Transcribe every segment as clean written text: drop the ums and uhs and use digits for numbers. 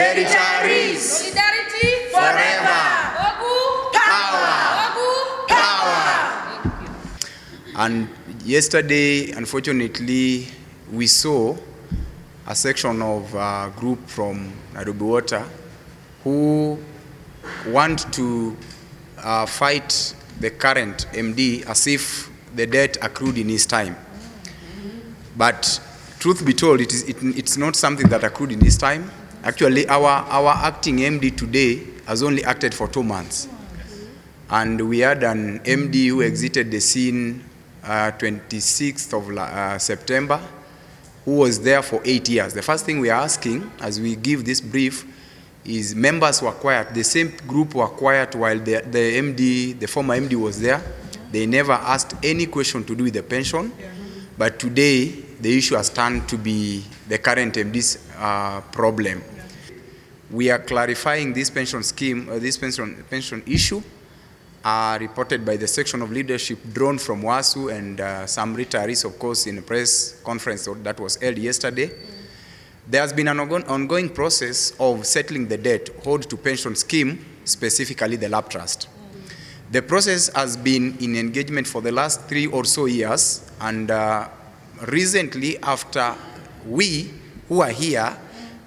Territories. Solidarity. Forever. Ogu. Power. Ogu. Power. Thank you. And yesterday, unfortunately, we saw a section of a group from Nairobi Water who want to fight the current MD as if the debt accrued in his time. But truth be told, it's not something that accrued in his time. Actually, our acting MD today has only acted for 2 months. And we had an MD who exited the scene 26th of September, who was there for 8 years. The first thing we are asking as we give this brief is members were quiet. The same group were quiet while the former MD was there. They never asked any question to do with the pension. But today, the issue has turned to be the current MD's problem. We are clarifying this pension scheme, this pension issue, reported by the section of leadership drawn from WSWU and some retirees, of course, in a press conference that was held yesterday. There has been an ongoing process of settling the debt owed to pension scheme, specifically the LAP Trust. The process has been in engagement for the last 3 or so years, and recently, after we, who are here,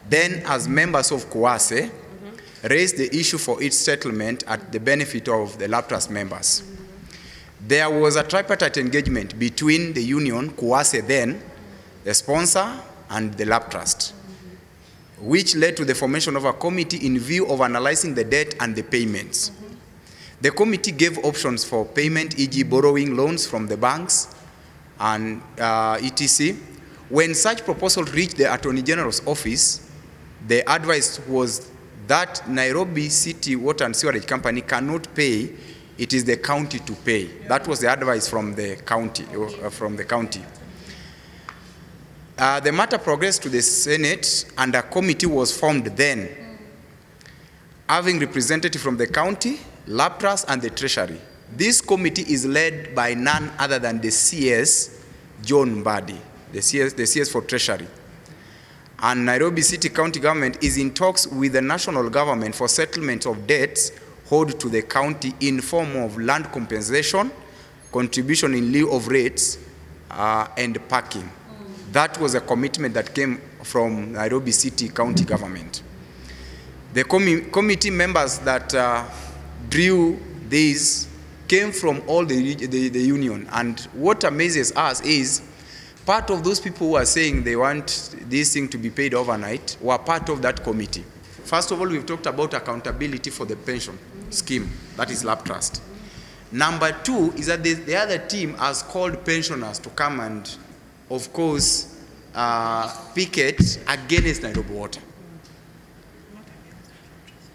then as members of KUASE, raised the issue for its settlement at the benefit of the LAP Trust members. There was a tripartite engagement between the union, KUASE then, the sponsor, and the LAP Trust, which led to the formation of a committee in view of analyzing the debt and the payments. The committee gave options for payment, e.g. borrowing loans from the banks and etc. When such proposal reached the Attorney General's office, the advice was that Nairobi City Water and Sewerage Company cannot pay, it is the county to pay. That was the advice from the county. The matter progressed to the Senate and a committee was formed then, having representatives from the county, LAP Trust and the Treasury. This committee is led by none other than the CS, John Mbadi, the CS for Treasury. And Nairobi City County government is in talks with the national government for settlement of debts owed to the county in form of land compensation, contribution in lieu of rates, and parking. That was a commitment that came from Nairobi City County government. The committee members that drew these came from all the union, and what amazes us is part of those people who are saying they want this thing to be paid overnight were part of that committee. First of all, we've talked about accountability for the pension scheme, that is LAP Trust. Number 2 is that the other team has called pensioners to come and, of course, picket against Nairobi Water.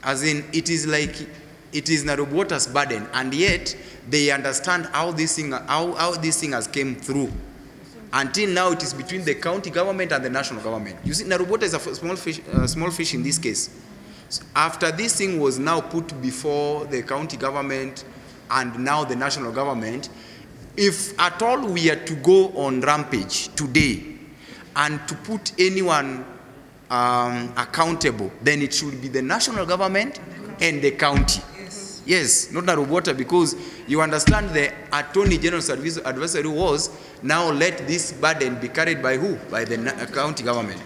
As in, it is like, it is Nairobi Water's burden, and yet they understand how this thing has came through. Until now, it is between the county government and the national government. You see, Nairobi Water is a small fish in this case. So after this thing was now put before the county government and now the national government, if at all we are to go on rampage today and to put anyone accountable, then it should be the national government and the county. Yes, not Nairobi Water, because you understand the Attorney General's advisory was now let this burden be carried by who? By the county government.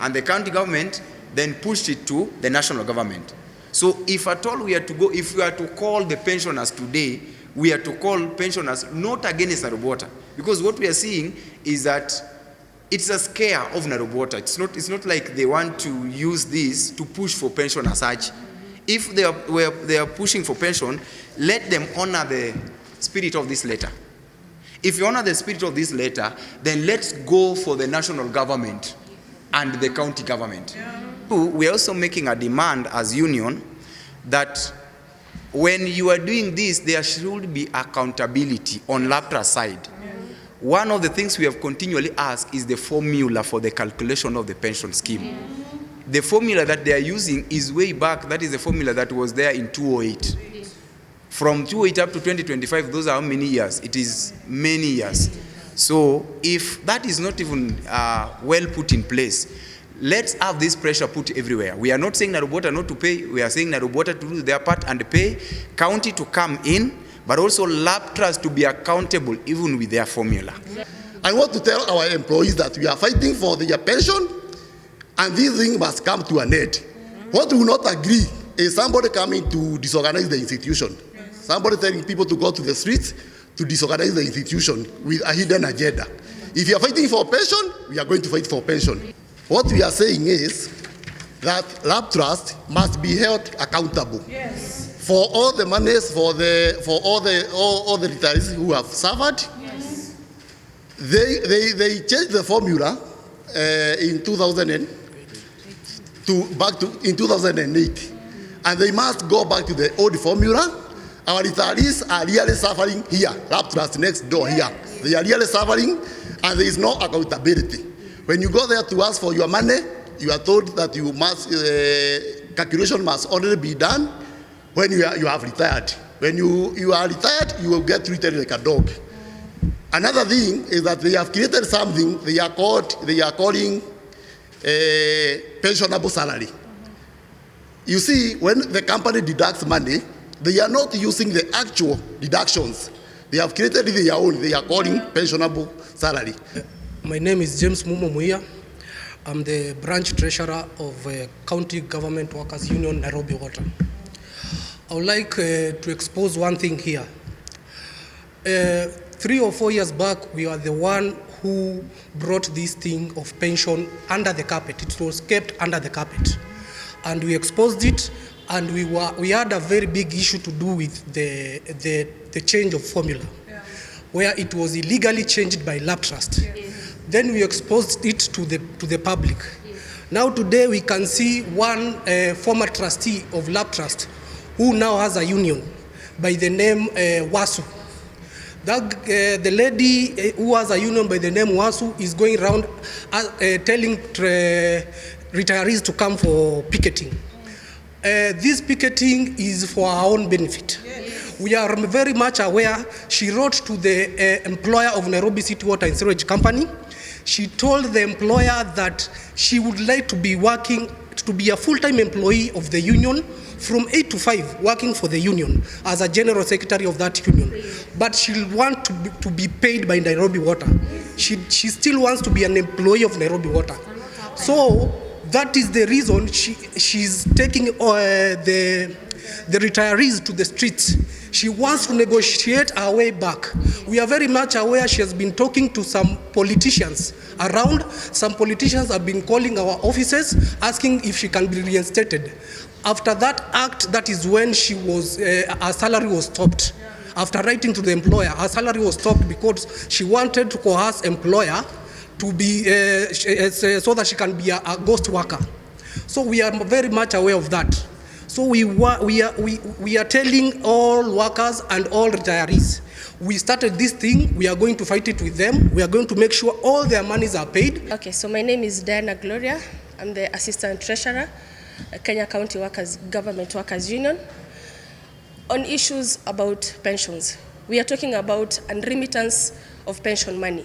And the county government then pushed it to the national government. So if at all we are to go, if we are to call the pensioners today, we are to call pensioners not against Nairobi Water. Because what we are seeing is that it's a scare of Nairobi Water. It's not like they want to use this to push for pension as such. If they are pushing for pension, let them honor the spirit of this letter. If you honor the spirit of this letter, then let's go for the national government and the county government. We are also making a demand as union that when you are doing this, there should be accountability on LAP Trust side. One of the things we have continually asked is the formula for the calculation of the pension scheme. The formula that they are using is way back. That is the formula that was there in 2008. From 2008 up to 2025, those are how many years? It is many years. So if that is not even well put in place, let's have this pressure put everywhere. We are not saying Nairobi Water not to pay. We are saying Nairobi Water to do their part and pay, county to come in, but also lab trusts to be accountable even with their formula. I want to tell our employees that we are fighting for their pension, and this thing must come to an end. What we will not agree is somebody coming to disorganize the institution. Somebody telling people to go to the streets to disorganize the institution with a hidden agenda. If you are fighting for pension, we are going to fight for pension. What we are saying is that lab trust must be held accountable. Yes. For all the monies, for all the retirees who have suffered. Yes. They changed the formula in 2008, and they must go back to the old formula. Our retirees are really suffering here. Lab trust next door here. They are really suffering, and there is no accountability. When you go there to ask for your money, you are told that you must calculation must already be done when you have retired. When you are retired, you will get treated like a dog. Another thing is that they have created something they are calling pensionable salary. You see, when the company deducts money, they are not using the actual deductions. They have created their own. They are calling pensionable salary. My name is James Mumo Muia. I'm the branch treasurer of County Government Workers Union, Nairobi Water. I would like to expose one thing here. 3 or 4 years back, we are the one who brought this thing of pension under the carpet. It was kept under the carpet. And we exposed it, and we had a very big issue to do with the change of formula, where it was illegally changed by lab trust. Then we exposed it to the public. Now today we can see one former trustee of lab trust who now has a union by the name WSWU. The lady who has a union by the name WSWU is going around telling retirees to come for picketing. This picketing is for our own benefit. Yes. We are very much aware. She wrote to the employer of Nairobi City Water and Sewage Company. She told the employer that she would like to be working, to be a full-time employee of the union from 8 to 5, working for the union as a general secretary of that union. But she'll want to be paid by Nairobi Water. She still wants to be an employee of Nairobi Water. So that is the reason she's taking the retirees to the streets. She wants to negotiate her way back. We are very much aware she has been talking to some politicians around. Some politicians have been calling our offices asking if she can be reinstated. After that act, that is when her salary was stopped. After writing to the employer, her salary was stopped because she wanted to coerce employer to be so that she can be a ghost worker. So we are very much aware of that. So we are telling all workers and all retirees, we started this thing, we are going to fight it with them, we are going to make sure all their monies are paid. Okay, so my name is Diana Gloria. I'm the Assistant Treasurer, Kenya County Government Workers Union. On issues about pensions, we are talking about unremittance of pension money.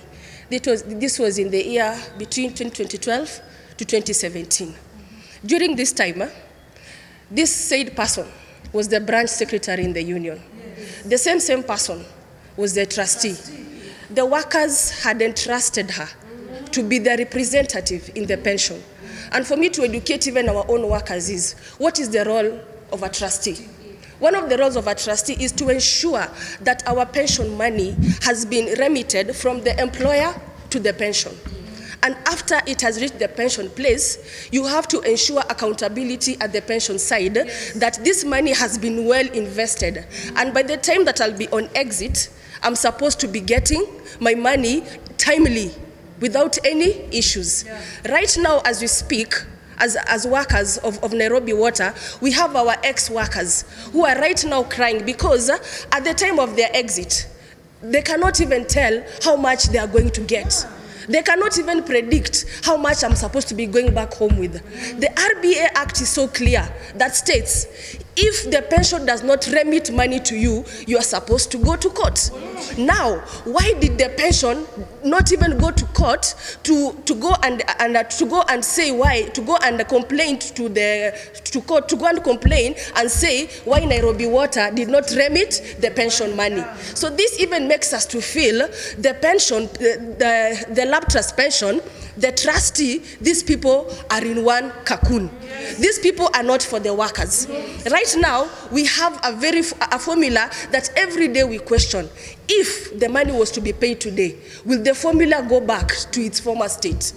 This was in the year between 2012 to 2017. During this time, this said person was the branch secretary in the union. The same person was the trustee. The workers had entrusted her to be the representative in the pension. And for me to educate even our own workers is, what is the role of a trustee? One of the roles of a trustee is to ensure that our pension money has been remitted from the employer to the pension. And after it has reached the pension place, you have to ensure accountability at the pension side, that this money has been well invested. And by the time that I'll be on exit, I'm supposed to be getting my money timely, without any issues. Right now, as we speak, as workers of Nairobi Water, we have our ex-workers who are right now crying because at the time of their exit, they cannot even tell how much they are going to get. They cannot even predict how much I'm supposed to be going back home with. The RBA Act is so clear that states, If the pension does not remit money to you, you are supposed to go to court. Now, why did the pension not even go to court to go and say why, to go and complain to court, to go and complain and say why Nairobi Water did not remit the pension money? So this even makes us to feel the pension, the lab trust pension, the trustee, these people are in one cocoon. These people are not for the workers. Right now, we have a formula that every day we question. If the money was to be paid today, will the formula go back to its former state?